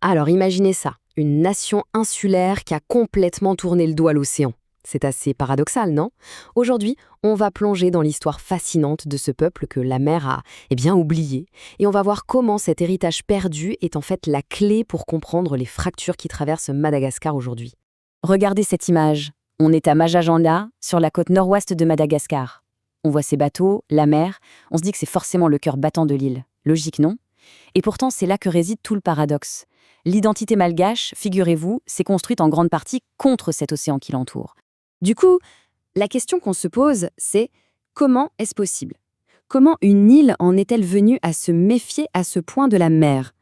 Alors imaginez ça, une nation insulaire qui a complètement tourné le dos à l'océan. C'est assez paradoxal, non? Aujourd'hui, on va plonger dans l'histoire fascinante de ce peuple que la mer a, oublié, et on va voir comment cet héritage perdu est en fait la clé pour comprendre les fractures qui traversent Madagascar aujourd'hui. Regardez cette image. On est à Majajanda, sur la côte nord-ouest de Madagascar. On voit ces bateaux, la mer, on se dit que c'est forcément le cœur battant de l'île. Logique, non? Et pourtant, c'est là que réside tout le paradoxe. L'identité malgache, figurez-vous, s'est construite en grande partie contre cet océan qui l'entoure. Du coup, la question qu'on se pose, c'est comment est-ce possible? Comment une île en est-elle venue à se méfier à ce point de la mer?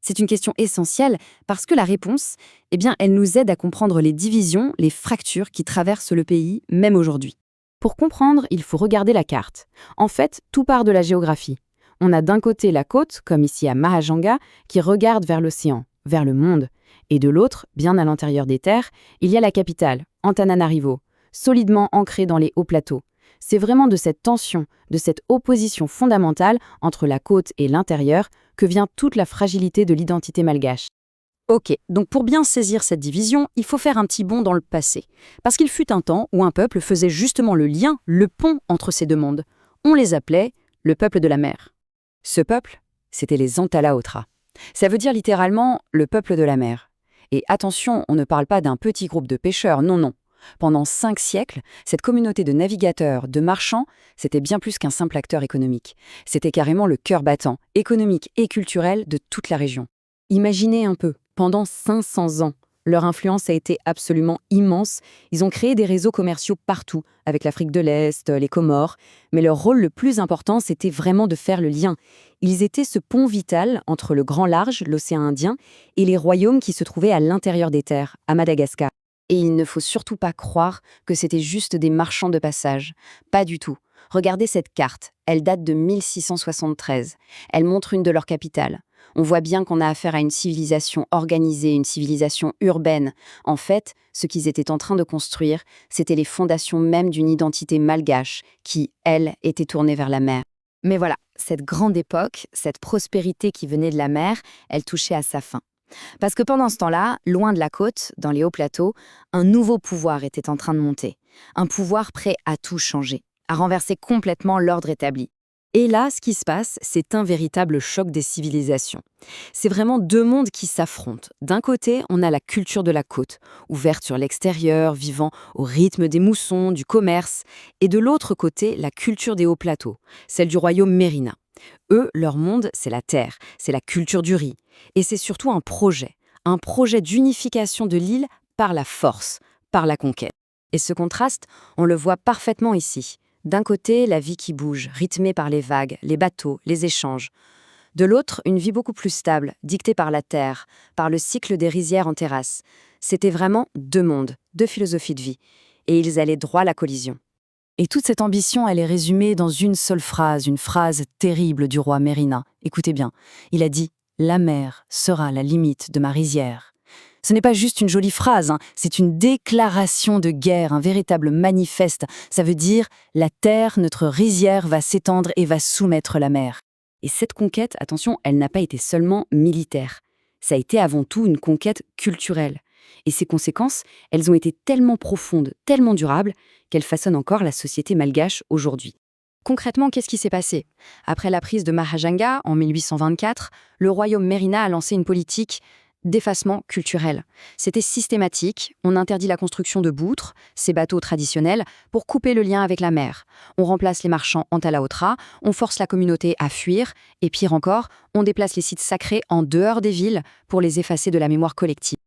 C'est une question essentielle parce que la réponse, elle nous aide à comprendre les divisions, les fractures qui traversent le pays, même aujourd'hui. Pour comprendre, il faut regarder la carte. En fait, tout part de la géographie. On a d'un côté la côte, comme ici à Mahajanga, qui regarde vers l'océan, vers le monde. Et de l'autre, bien à l'intérieur des terres, il y a la capitale, Antananarivo, solidement ancrée dans les hauts plateaux. C'est vraiment de cette tension, de cette opposition fondamentale entre la côte et l'intérieur que vient toute la fragilité de l'identité malgache. Ok, donc pour bien saisir cette division, il faut faire un petit bond dans le passé. Parce qu'il fut un temps où un peuple faisait justement le lien, le pont entre ces deux mondes. On les appelait le peuple de la mer. Ce peuple, c'était les Antalaotra. Ça veut dire littéralement le peuple de la mer. Et attention, on ne parle pas d'un petit groupe de pêcheurs, non, non. Pendant 5 siècles, cette communauté de navigateurs, de marchands, c'était bien plus qu'un simple acteur économique. C'était carrément le cœur battant, économique et culturel de toute la région. Imaginez un peu, pendant 500 ans, leur influence a été absolument immense. Ils ont créé des réseaux commerciaux partout, avec l'Afrique de l'Est, les Comores. Mais leur rôle le plus important, c'était vraiment de faire le lien. Ils étaient ce pont vital entre le grand large, l'océan Indien, et les royaumes qui se trouvaient à l'intérieur des terres, à Madagascar. Et il ne faut surtout pas croire que c'était juste des marchands de passage. Pas du tout. Regardez cette carte, elle date de 1673. Elle montre une de leurs capitales. On voit bien qu'on a affaire à une civilisation organisée, une civilisation urbaine. En fait, ce qu'ils étaient en train de construire, c'était les fondations même d'une identité malgache qui, elle, était tournée vers la mer. Mais voilà, cette grande époque, cette prospérité qui venait de la mer, elle touchait à sa fin. Parce que pendant ce temps-là, loin de la côte, dans les hauts plateaux, un nouveau pouvoir était en train de monter. Un pouvoir prêt à tout changer, à renverser complètement l'ordre établi. Et là, ce qui se passe, c'est un véritable choc des civilisations. C'est vraiment deux mondes qui s'affrontent. D'un côté, on a la culture de la côte, ouverte sur l'extérieur, vivant au rythme des moussons, du commerce. Et de l'autre côté, la culture des hauts plateaux, celle du royaume Mérina. Eux, leur monde, c'est la terre, c'est la culture du riz. Et c'est surtout un projet d'unification de l'île par la force, par la conquête. Et ce contraste, on le voit parfaitement ici. D'un côté, la vie qui bouge, rythmée par les vagues, les bateaux, les échanges. De l'autre, une vie beaucoup plus stable, dictée par la terre, par le cycle des rizières en terrasse. C'était vraiment deux mondes, deux philosophies de vie. Et ils allaient droit à la collision. Et toute cette ambition, elle est résumée dans une seule phrase, une phrase terrible du roi Mérina. Écoutez bien, il a dit « La mer sera la limite de ma rizière ». Ce n'est pas juste une jolie phrase, c'est une déclaration de guerre, un véritable manifeste. Ça veut dire « La terre, notre rizière, va s'étendre et va soumettre la mer ». Et cette conquête, attention, elle n'a pas été seulement militaire. Ça a été avant tout une conquête culturelle. Et ses conséquences, elles ont été tellement profondes, tellement durables, qu'elles façonnent encore la société malgache aujourd'hui. Concrètement, qu'est-ce qui s'est passé? Après la prise de Mahajanga en 1824, le royaume Mérina a lancé une politique d'effacement culturel. C'était systématique, on interdit la construction de boutres, ces bateaux traditionnels, pour couper le lien avec la mer. On remplace les marchands en Talaotra, on force la communauté à fuir, et pire encore, on déplace les sites sacrés en dehors des villes pour les effacer de la mémoire collective.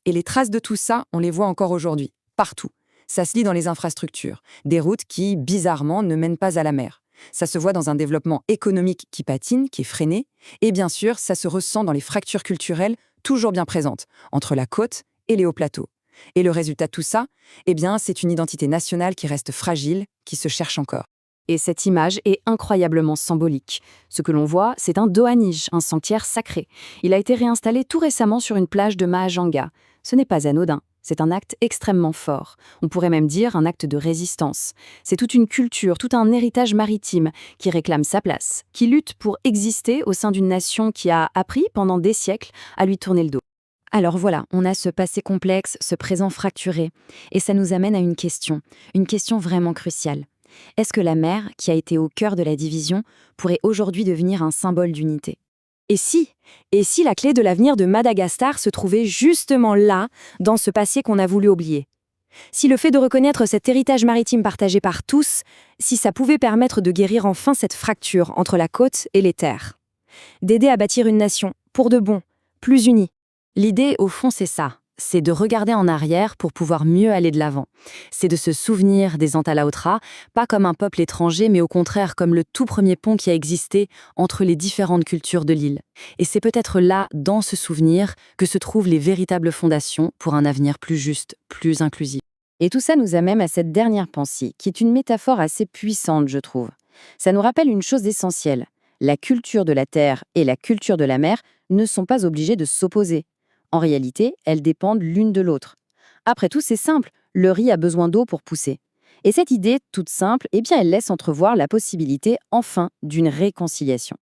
Et les traces de tout ça, on les voit encore aujourd'hui, partout. Ça se lit dans les infrastructures, des routes qui, bizarrement, ne mènent pas à la mer. Ça se voit dans un développement économique qui patine, qui est freiné. Et bien sûr, ça se ressent dans les fractures culturelles toujours bien présentes entre la côte et les hauts plateaux. Et le résultat de tout ça, c'est une identité nationale qui reste fragile, qui se cherche encore. Et cette image est incroyablement symbolique. Ce que l'on voit, c'est un doanij, un sanctuaire sacré. Il a été réinstallé tout récemment sur une plage de Mahajanga. Ce n'est pas anodin. C'est un acte extrêmement fort. On pourrait même dire un acte de résistance. C'est toute une culture, tout un héritage maritime qui réclame sa place, qui lutte pour exister au sein d'une nation qui a appris pendant des siècles à lui tourner le dos. Alors voilà, on a ce passé complexe, ce présent fracturé, et ça nous amène à une question vraiment cruciale. Est-ce que la mer, qui a été au cœur de la division, pourrait aujourd'hui devenir un symbole d'unité? Et si Et si la clé de l'avenir de Madagascar se trouvait justement là, dans ce passé qu'on a voulu oublier? Si le fait de reconnaître cet héritage maritime partagé par tous, si ça pouvait permettre de guérir enfin cette fracture entre la côte et les terres, d'aider à bâtir une nation, pour de bon, plus unie. L'idée, au fond, c'est ça. C'est de regarder en arrière pour pouvoir mieux aller de l'avant. C'est de se souvenir des Antalaotra, pas comme un peuple étranger, mais au contraire comme le tout premier pont qui a existé entre les différentes cultures de l'île. Et c'est peut-être là, dans ce souvenir, que se trouvent les véritables fondations pour un avenir plus juste, plus inclusif. Et tout ça nous amène à cette dernière pensée, qui est une métaphore assez puissante, je trouve. Ça nous rappelle une chose essentielle. La culture de la terre et la culture de la mer ne sont pas obligées de s'opposer. En réalité, elles dépendent l'une de l'autre. Après tout, c'est simple, le riz a besoin d'eau pour pousser. Et cette idée, toute simple, eh bien, elle laisse entrevoir la possibilité, enfin, d'une réconciliation.